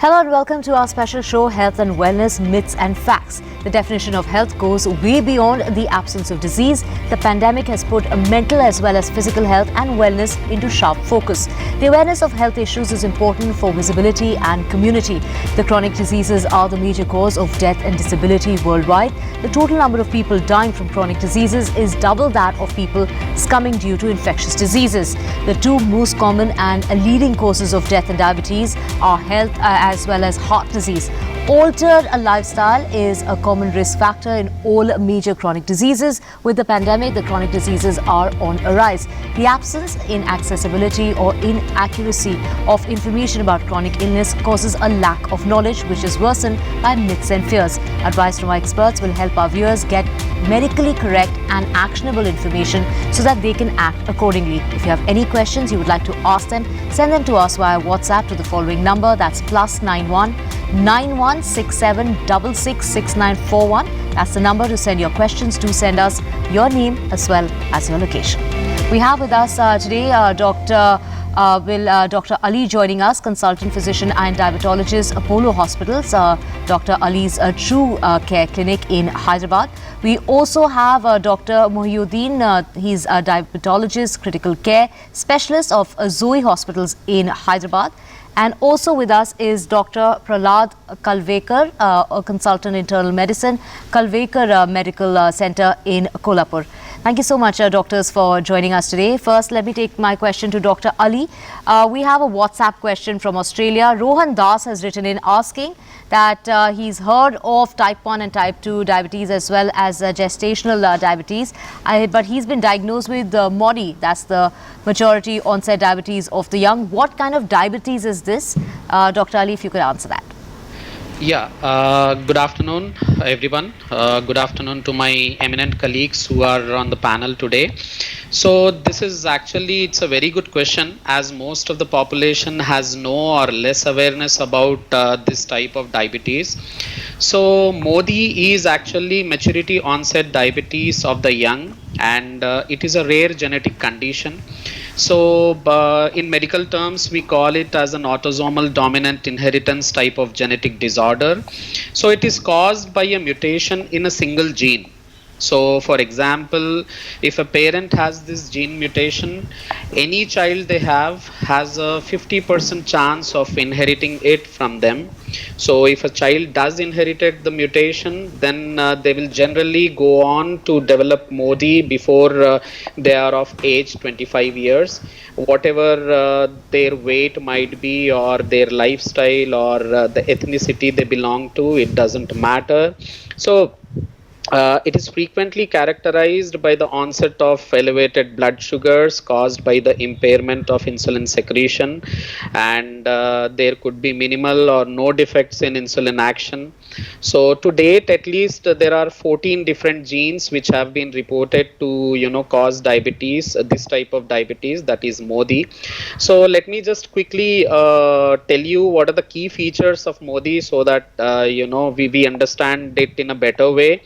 Hello and welcome to our special show, Health and Wellness, Myths and Facts. The definition of health goes way beyond the absence of disease. The pandemic has put mental as well as physical health and wellness into sharp focus. The awareness of health issues is important for visibility and community. The chronic diseases are the major cause of death and disability worldwide. The total number of people dying from chronic diseases is double that of people succumbing due to infectious diseases. The two most common and leading causes of death and diabetes are health as well as heart disease. Altered lifestyle is a common risk factor in all major chronic diseases. With the pandemic, the chronic diseases are on a rise. The absence, inaccessibility or inaccuracy of information about chronic illness causes a lack of knowledge, which is worsened by myths and fears. Advice from our experts will help our viewers get medically correct and actionable information so that they can act accordingly. If you have any questions you would like to ask them, send them to us via WhatsApp to the following number, that's +91 9167 666941. That's the number to send your questions. Do send us your name as well as your location. We have with us today Dr. Ali joining us, consultant physician and diabetologist, Apollo Hospitals, Dr. Ali's True Care Clinic in Hyderabad. We also have Dr. Mohiuddin. He's a diabetologist, critical care specialist of Zoe Hospitals in Hyderabad. And also with us is Dr. Pralhad Kelavkar, a consultant internal medicine, Kelavkar Medical Center in Kolhapur. Thank you so much, doctors, for joining us today. First, let me take my question to Dr. Ali. We have a WhatsApp question from Australia. Rohan Das has written in asking that he's heard of type 1 and type 2 diabetes as well as gestational diabetes, but he's been diagnosed with MODY, that's the majority onset diabetes of the young. What kind of diabetes is this? Dr. Ali, if you could answer that. Yeah, good afternoon, everyone. Good afternoon to my eminent colleagues who are on the panel today. So this is actually, it's a very good question, as most of the population has no or less awareness about this type of diabetes. So MODY is actually maturity onset diabetes of the young, and it is a rare genetic condition. So in medical terms, we call it as an autosomal dominant inheritance type of genetic disorder. So it is caused by a mutation in a single gene. So for example, if a parent has this gene mutation, any child they have has a 50% chance of inheriting it from them. So if a child does inherit the mutation, then they will generally go on to develop MODY before they are of age 25 years. Whatever their weight might be, or their lifestyle, or the ethnicity they belong to, it doesn't matter. So it is frequently characterized by the onset of elevated blood sugars caused by the impairment of insulin secretion, and there could be minimal or no defects in insulin action. So to date, at least there are 14 different genes which have been reported to cause diabetes, this type of diabetes, that is MODY. So let me just quickly tell you what are the key features of MODY so that we understand it in a better way.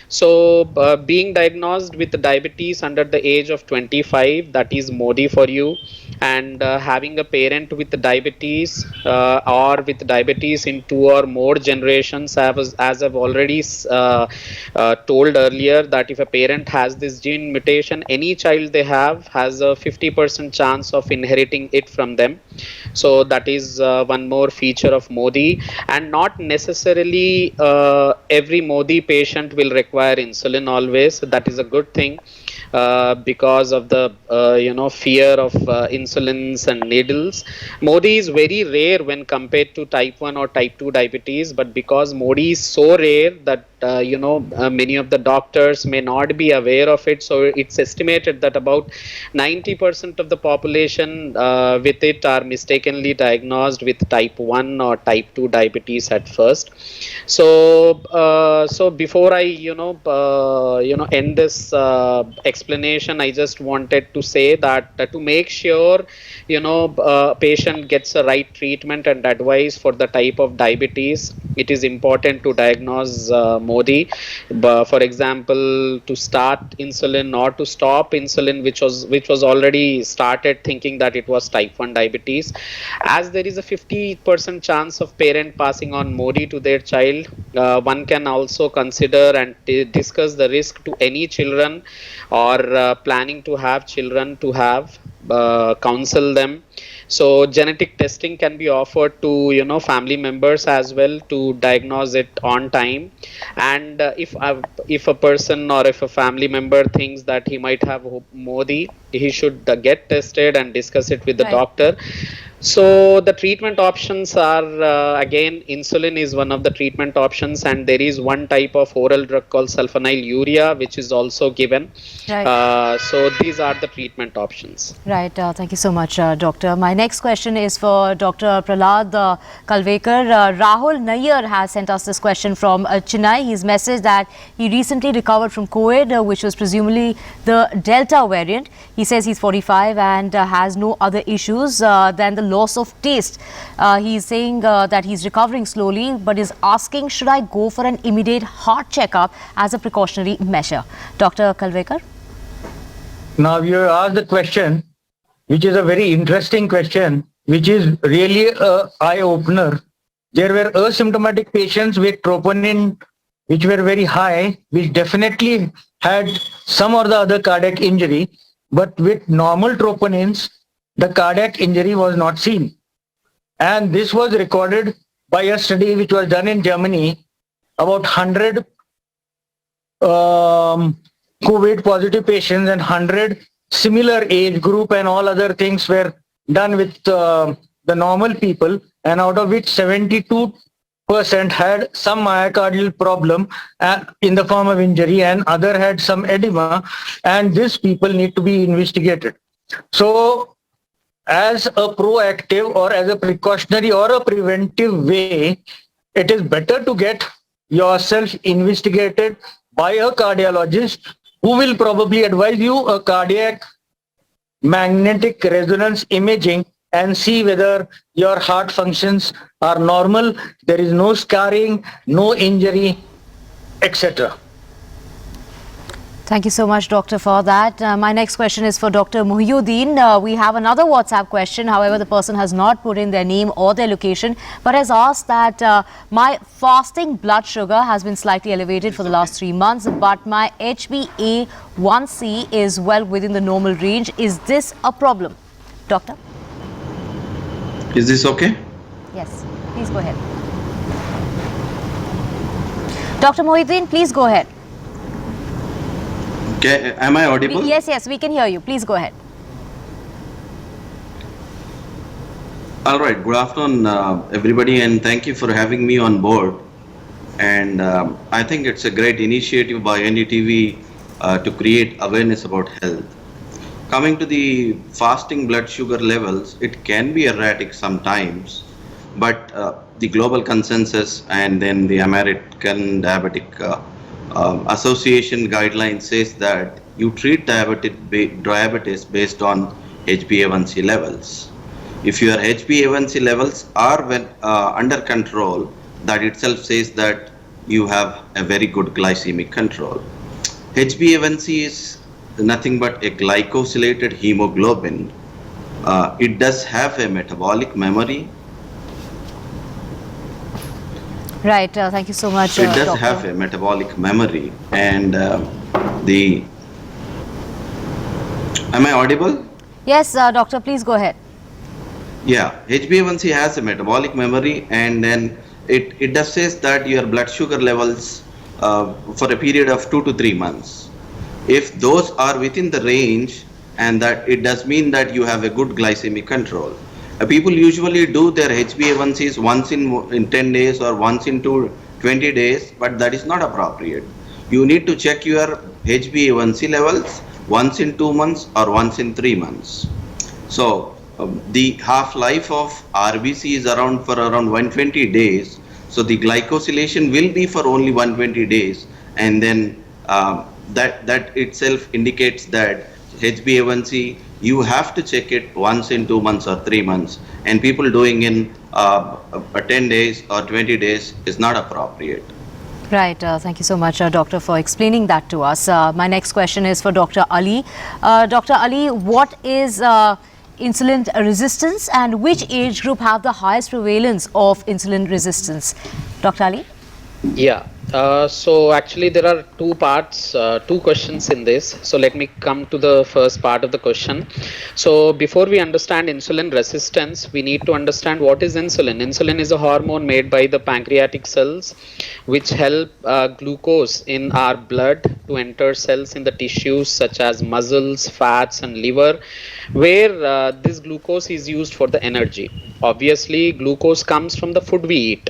So being diagnosed with diabetes under the age of 25, that is MODY for you, and having a parent with diabetes or with diabetes in 2 or more generations, as I've already told earlier, that if a parent has this gene mutation, any child they have has a 50% chance of inheriting it from them. So that is one more feature of MODY, and not necessarily every MODY patient will require insulin always. That is a good thing because of the fear of insulins and needles. MODY is very rare when compared to type 1 or type 2 diabetes, but because MODY is so rare that many of the doctors may not be aware of it. So it's estimated that about 90% of the population with it are mistakenly diagnosed with type 1 or type 2 diabetes at first. So so before I end this explanation, I just wanted to say that to make sure patient gets the right treatment and advice for the type of diabetes, it is important to diagnose MODY. But for example, to start insulin or to stop insulin, which was already started thinking that it was type 1 diabetes, as there is a 50% chance of parent passing on MODY to their child. One can also consider and discuss the risk to any children or planning to have children to have, counsel them. So genetic testing can be offered to family members as well to diagnose it on time. And if a person or if a family member thinks that he might have MODY, he should get tested and discuss it with the Right. doctor. So the treatment options are, again, insulin is one of the treatment options, and there is one type of oral drug called sulfonylurea which is also given. Right. So these are the treatment options. Right. Thank you so much, Doctor. My next question is for Dr. Pralhad Kelavkar. Rahul Nayyar has sent us this question from Chennai. He's messaged that he recently recovered from COVID, which was presumably the Delta variant. He says he's 45 and has no other issues than the loss of taste. He's saying that he's recovering slowly, but is asking, should I go for an immediate heart checkup as a precautionary measure? Dr. Kelavkar? Now you asked the question, which is a very interesting question, which is really an eye-opener. There were asymptomatic patients with troponin which were very high, which definitely had some or the other cardiac injury, but with normal troponins, the cardiac injury was not seen. And this was recorded by a study which was done in Germany. About 100 COVID positive patients and 100 similar age group and all other things were done with the normal people, and out of which 72% had some myocardial problem in the form of injury, and other had some edema, and these people need to be investigated. So as a proactive or as a precautionary or a preventive way, it is better to get yourself investigated by a cardiologist who will probably advise you a cardiac magnetic resonance imaging and see whether your heart functions are normal, there is no scarring, no injury, etc. Thank you so much, Doctor, for that. My next question is for Dr. Mohiuddin. We have another WhatsApp question. However, the person has not put in their name or their location, but has asked that my fasting blood sugar has been slightly elevated for the last 3 months, but my HbA1c is well within the normal range. Is this a problem? Doctor? Is this okay? Yes, please go ahead. Dr. Mohiuddin, please go ahead. Okay, am I audible? Yes, we can hear you. Please go ahead. All right, good afternoon, everybody, and thank you for having me on board. And I think it's a great initiative by NDTV to create awareness about health. Coming to the fasting blood sugar levels, it can be erratic sometimes, but the global consensus and then the American Diabetic Association guidelines says that you treat diabetes based on HbA1c levels. If your HbA1c levels are under control, that itself says that you have a very good glycemic control. HbA1c is nothing but a glycosylated hemoglobin. It does have a metabolic memory. Right, thank you so much, It does Doctor. have a metabolic memory, and am I audible? Yes, Doctor, please go ahead. Yeah, HbA1c has a metabolic memory, and then it does says that your blood sugar levels for a period of 2 to 3 months. If those are within the range, and that it does mean that you have a good glycemic control. People usually do their HbA1cs once in 10 days or once in 20 days, but that is not appropriate. You need to check your HbA1c levels once in 2 months or once in 3 months. So the half-life of RBC is around 120 days. So the glycosylation will be for only 120 days, and then that itself indicates that HbA1c, you have to check it once in 2 months or 3 months, and people doing in 10 days or 20 days is not appropriate. Right. Thank you so much, Doctor, for explaining that to us. My next question is for Dr. Ali. Dr. Ali, what is insulin resistance and which age group have the highest prevalence of insulin resistance? Dr. Ali? Yeah. So actually there are two parts, two questions in this. So let me come to the first part of the question. So before we understand insulin resistance, we need to understand what is insulin. Insulin is a hormone made by the pancreatic cells which help glucose in our blood to enter cells in the tissues such as muscles, fats and liver, where this glucose is used for the energy. Obviously, glucose comes from the food we eat.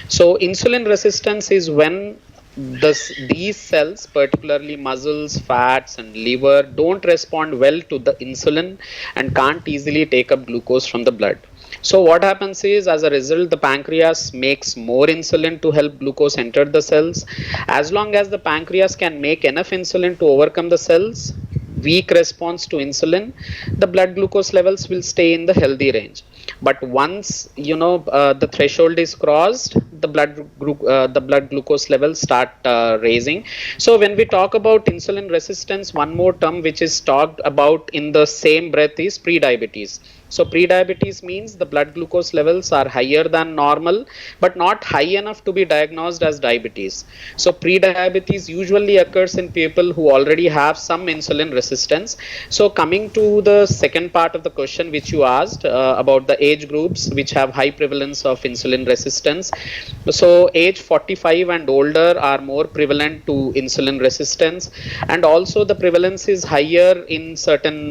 So insulin resistance is when these cells, particularly muscles, fats and liver, don't respond well to the insulin and can't easily take up glucose from the blood. So what happens is, as a result, the pancreas makes more insulin to help glucose enter the cells. As long as the pancreas can make enough insulin to overcome the cells weak response to insulin, the blood glucose levels will stay in the healthy range. But once the threshold is crossed, the blood glucose levels start raising. So when we talk about insulin resistance, one more term which is talked about in the same breath is prediabetes. So prediabetes means the blood glucose levels are higher than normal, but not high enough to be diagnosed as diabetes. So prediabetes usually occurs in people who already have some insulin resistance. So coming to the second part of the question which you asked about the age groups which have high prevalence of insulin resistance. So age 45 and older are more prevalent to insulin resistance, and also the prevalence is higher in certain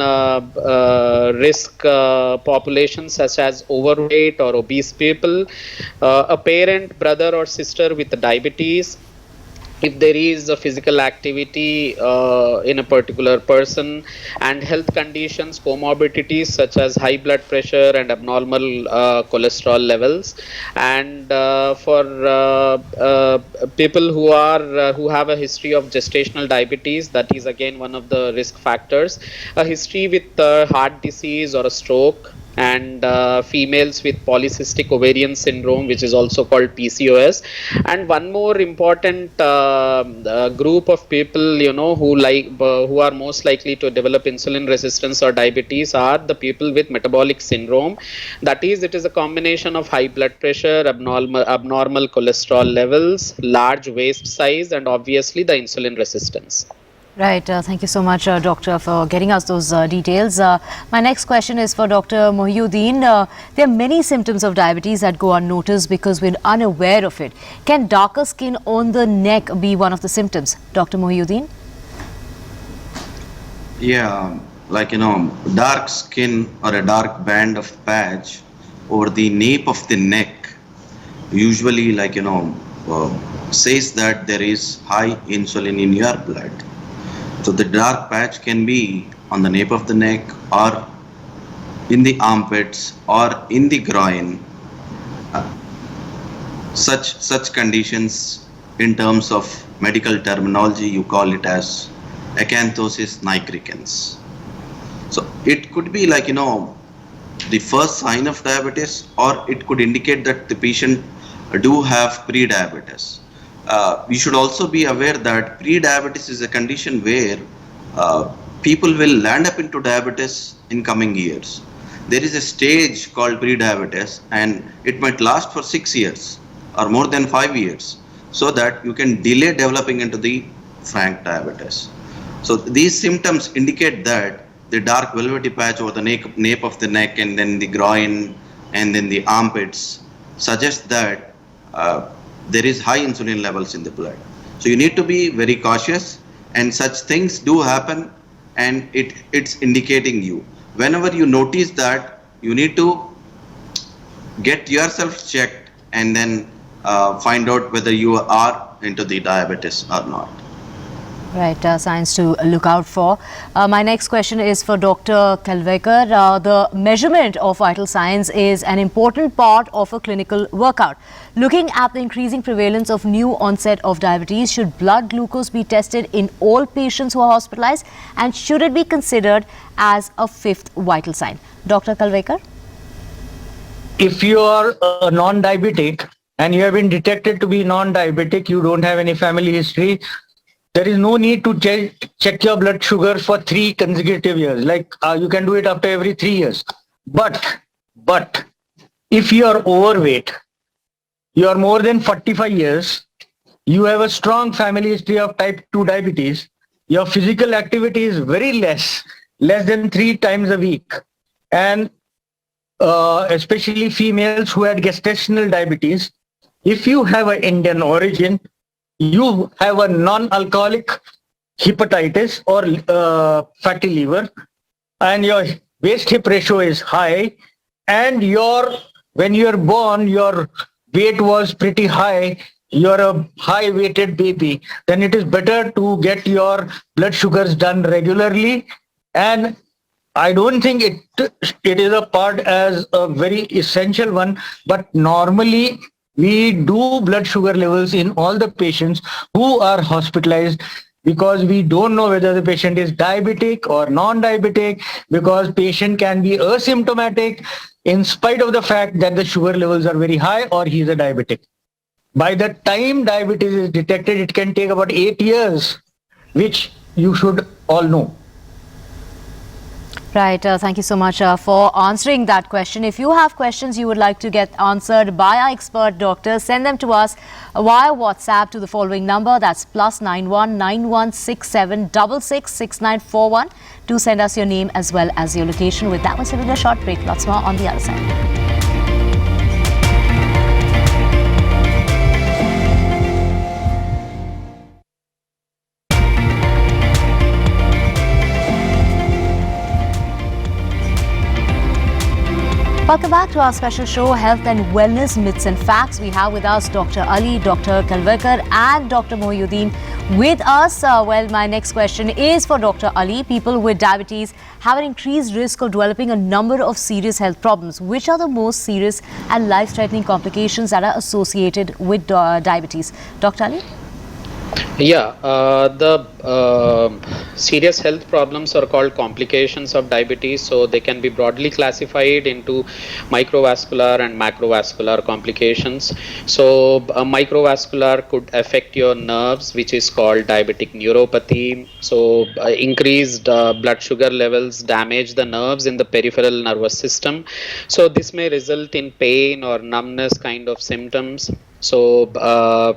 risk populations such as overweight or obese people, a parent, brother or sister with diabetes, if there is a physical activity in a particular person, and health conditions, comorbidities such as high blood pressure and abnormal cholesterol levels, and for people who have a history of gestational diabetes, that is again one of the risk factors, a history with heart disease or a stroke, and females with polycystic ovarian syndrome, which is also called PCOS. And one more important group of people who are most likely to develop insulin resistance or diabetes are the people with metabolic syndrome. That is, it is a combination of high blood pressure, abnormal cholesterol levels, large waist size, and obviously the insulin resistance. Right. Thank you so much, Doctor, for getting us those details. My next question is for Dr. Mohiuddin. There are many symptoms of diabetes that go unnoticed because we're unaware of it. Can darker skin on the neck be one of the symptoms? Dr. Mohiuddin? Yeah, dark skin or a dark band of patch over the nape of the neck usually says that there is high insulin in your blood. So the dark patch can be on the nape of the neck or in the armpits or in the groin. Such conditions, in terms of medical terminology, you call it as acanthosis nigricans. So it could be the first sign of diabetes, or it could indicate that the patient do have pre-diabetes. We should also be aware that pre-diabetes is a condition where people will land up into diabetes in coming years. There is a stage called pre-diabetes, and it might last for 6 years or more than 5 years, so that you can delay developing into the frank diabetes. So these symptoms indicate that the dark velvety patch over the nape of the neck, and then the groin, and then the armpits suggest that there is high insulin levels in the blood. So you need to be very cautious, and such things do happen, and it's indicating you. Whenever you notice that, you need to get yourself checked and then find out whether you are into the diabetes or not. Right, signs to look out for. My next question is for Dr. Kelavkar. The measurement of vital signs is an important part of a clinical workout. Looking at the increasing prevalence of new onset of diabetes, should blood glucose be tested in all patients who are hospitalized, and should it be considered as a fifth vital sign? Dr. Kelavkar? If you are a non-diabetic and you have been detected to be non-diabetic, you don't have any family history, there is no need to check your blood sugar for 3 consecutive years. Like you can do it after every 3 years. But if you are overweight, you are more than 45 years, you have a strong family history of type 2 diabetes, your physical activity is very less than 3 times a week, and especially females who had gestational diabetes, if you have an Indian origin, you have a non-alcoholic hepatitis or fatty liver, and your waist hip ratio is high, and when you're born, your weight was pretty high, you're a high weighted baby, then it is better to get your blood sugars done regularly. And I don't think it is a part as a very essential one, but normally we do blood sugar levels in all the patients who are hospitalized, because we don't know whether the patient is diabetic or non-diabetic, because patient can be asymptomatic in spite of the fact that the sugar levels are very high or he is a diabetic. By the time diabetes is detected, it can take about 8 years, which you should all know. Right. Thank you so much for answering that question. If you have questions you would like to get answered by our expert doctors, send them to us via WhatsApp to the following number. That's +91 9167 666941. Do send us your name as well as your location. With that, we're taking a short break. Lots more on the other side. Welcome back to our special show, Health and Wellness Myths and Facts. We have with us Dr. Ali, Dr. Kelavkar and Dr. Mohiuddin with us. Well, my next question is for Dr. Ali. People with diabetes have an increased risk of developing a number of serious health problems. Which are the most serious and life-threatening complications that are associated with diabetes? Dr. Ali? Yeah, the serious health problems are called complications of diabetes. So they can be broadly classified into microvascular and macrovascular complications. So microvascular could affect your nerves, which is called diabetic neuropathy. So increased blood sugar levels damage the nerves in the peripheral nervous system. So this may result in pain or numbness kind of symptoms. So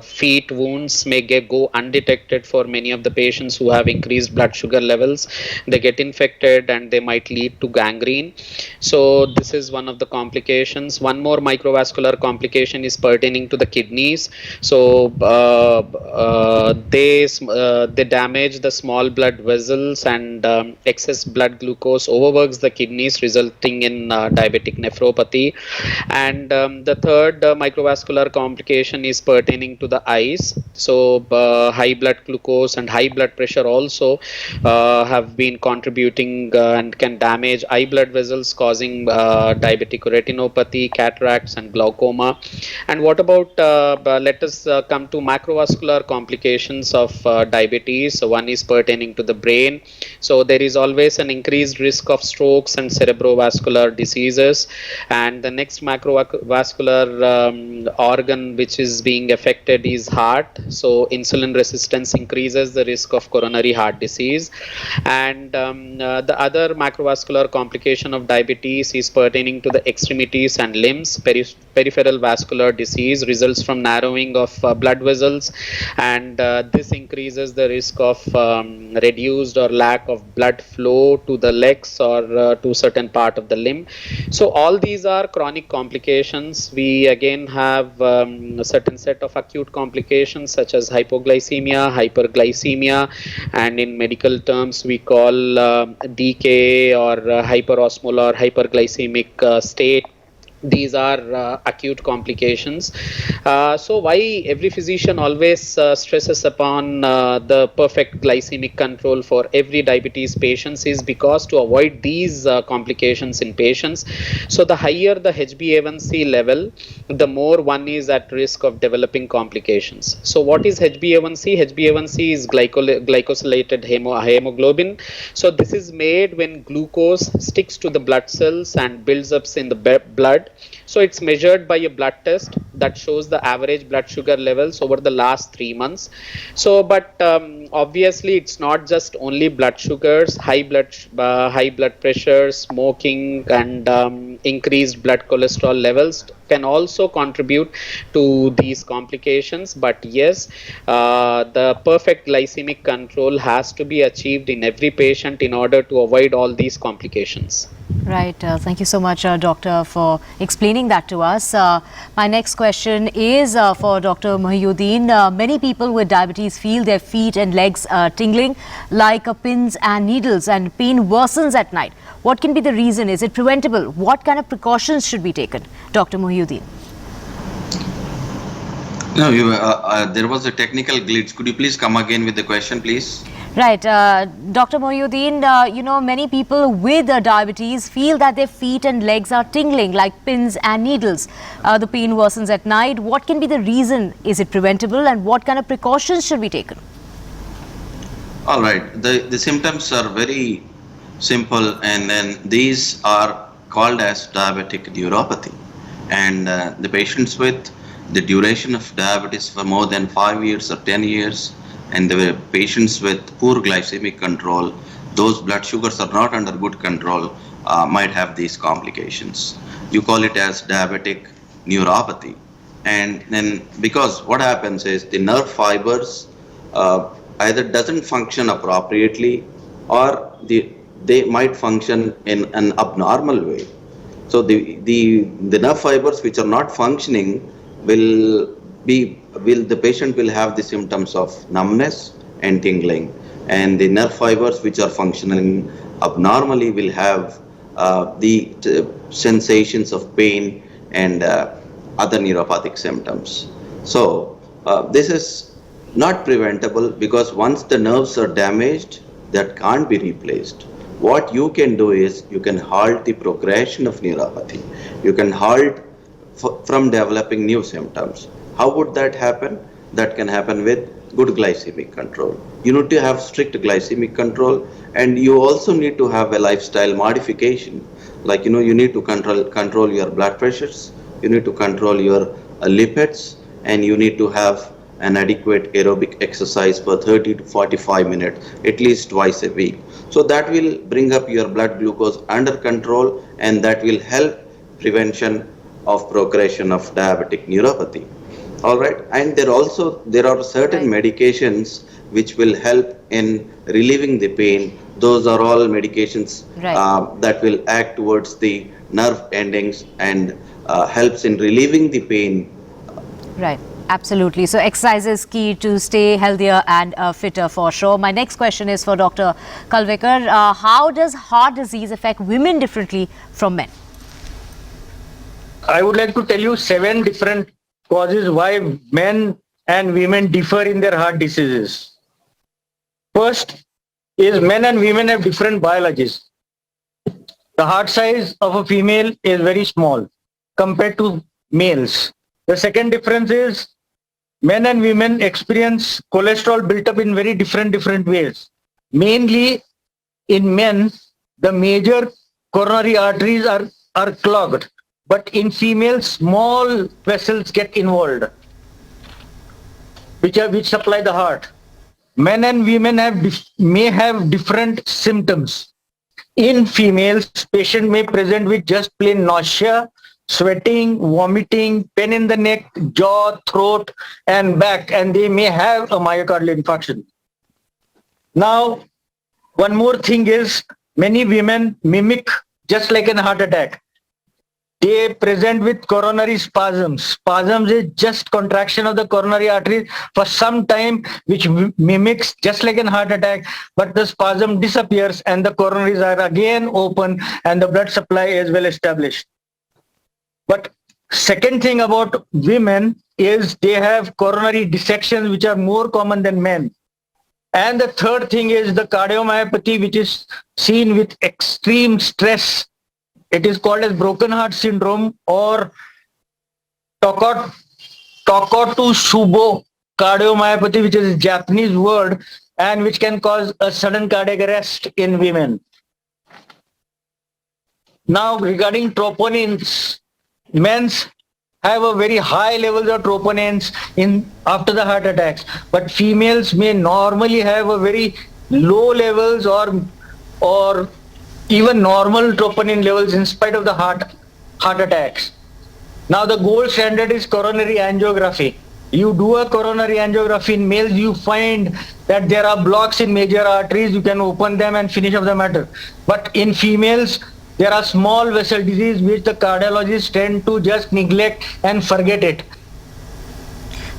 feet wounds may go undetected for many of the patients who have increased blood sugar levels. They get infected and they might lead to gangrene. So this is one of the complications. One more microvascular complication is pertaining to the kidneys. So they damage the small blood vessels, and excess blood glucose overworks the kidneys, resulting in diabetic nephropathy. And the third microvascular complication is pertaining to the eyes. So high blood glucose and high blood pressure also have been contributing and can damage eye blood vessels, causing diabetic retinopathy, cataracts and glaucoma. And what about let us come to macrovascular complications of diabetes. So one is pertaining to the brain. So there is always an increased risk of strokes and cerebrovascular diseases. And the next macrovascular organ which is being affected is heart. So insulin resistance increases the risk of coronary heart disease. And the other macrovascular complication of diabetes is pertaining to the extremities and limbs. Peripheral vascular disease results from narrowing of blood vessels, and this increases the risk of reduced or lack of blood flow to the legs or to certain part of the limb. So all these are chronic complications. We again have a certain set of acute complications such as hypoglycemia, hyperglycemia, and in medical terms we call DK or hyperosmolar hyperglycemic state. These are acute complications. So why every physician always stresses upon the perfect glycemic control for every diabetes patients is because to avoid these complications in patients. So the higher the HbA1c level, the more one is at risk of developing complications. So what is HbA1c? HbA1c is glycosylated hemoglobin. So this is made when glucose sticks to the blood cells and builds up in the blood. So it's measured by a blood test that shows the average blood sugar levels over the last 3 months. So, but obviously, it's not just only blood sugars, high blood pressure, smoking, and increased blood cholesterol levels can also contribute to these complications. But yes, the perfect glycemic control has to be achieved in every patient in order to avoid all these complications. Right. Thank you so much, Doctor, for explaining that to us. My next question is for Dr. Mohiuddin. Many people with diabetes feel their feet and legs tingling like pins and needles, and pain worsens at night. What can be the reason? Is it preventable? What kind of precautions should be taken? Dr. Mohiuddin. No, there was a technical glitch. Could you please come again with the question, please? Right. Dr. Mohiuddin, many people with diabetes feel that their feet and legs are tingling like pins and needles. The pain worsens at night. What can be the reason? Is it preventable? And what kind of precautions should be taken? All right. The symptoms are very simple, and then these are called as diabetic neuropathy. And the patients with the duration of diabetes for more than 5 years or 10 years, and the patients with poor glycemic control, those blood sugars are not under good control, might have these complications. You call it as diabetic neuropathy. And then because what happens is the nerve fibers either doesn't function appropriately, or they might function in an abnormal way. So the nerve fibers which are not functioning the patient will have the symptoms of numbness and tingling, and the nerve fibers which are functioning abnormally will have the sensations of pain and other neuropathic symptoms. So this is not preventable, because once the nerves are damaged, that can't be replaced. What you can do is you can halt the progression of neuropathy. You can halt from developing new symptoms. How would that happen? That can happen with good glycemic control. You need to have strict glycemic control, and you also need to have a lifestyle modification. Like, you need to control your blood pressures, you need to control your lipids, and you need to have an adequate aerobic exercise for 30 to 45 minutes, at least twice a week. So that will bring up your blood glucose under control, and that will help prevention of progression of diabetic neuropathy. All right, and there are certain medications which will help in relieving the pain. Those are all medications that will act towards the nerve endings and helps in relieving the pain. Right. Absolutely. So exercise is key to stay healthier and fitter for sure. My next question is for Dr. Kelavkar. How does heart disease affect women differently from men? I would like to tell you 7 different causes why men and women differ in their heart diseases. First is men and women have different biologies. The heart size of a female is very small compared to males. The second difference is men and women experience cholesterol built up in very different ways. Mainly in men, the major coronary arteries are clogged. But in females, small vessels get involved, which supply the heart. Men and women may have different symptoms. In females, patient may present with just plain nausea, sweating, vomiting, pain in the neck, jaw, throat, and back, and they may have a myocardial infarction. Now, one more thing is, many women mimic just like a heart attack. They present with coronary spasms. Spasms is just contraction of the coronary artery for some time, which mimics just like a heart attack, but the spasm disappears and the coronaries are again open and the blood supply is well established. But second thing about women is they have coronary dissections, which are more common than men. And the third thing is the cardiomyopathy, which is seen with extreme stress. It is called as broken heart syndrome or Takotsu Shubo cardiomyopathy, which is a Japanese word, and which can cause a sudden cardiac arrest in women. Now, regarding troponins, men's have a very high levels of troponins in after the heart attacks, but females may normally have a very low levels or even normal troponin levels in spite of the heart attacks. Now the gold standard is coronary angiography. You do a coronary angiography in males, you find that there are blocks in major arteries, you can open them and finish off the matter. But in females, there are small vessel disease which the cardiologists tend to just neglect and forget it.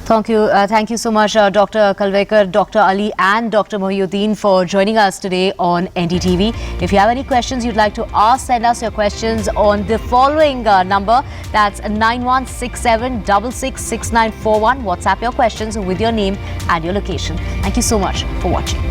Thank you so much, Dr. Kelavkar, Dr. Ali and Dr. Mohiuddin for joining us today on NDTV. If you have any questions you'd like to ask, send us your questions on the following number. That's 9167666941. WhatsApp your questions with your name and your location. Thank you so much for watching.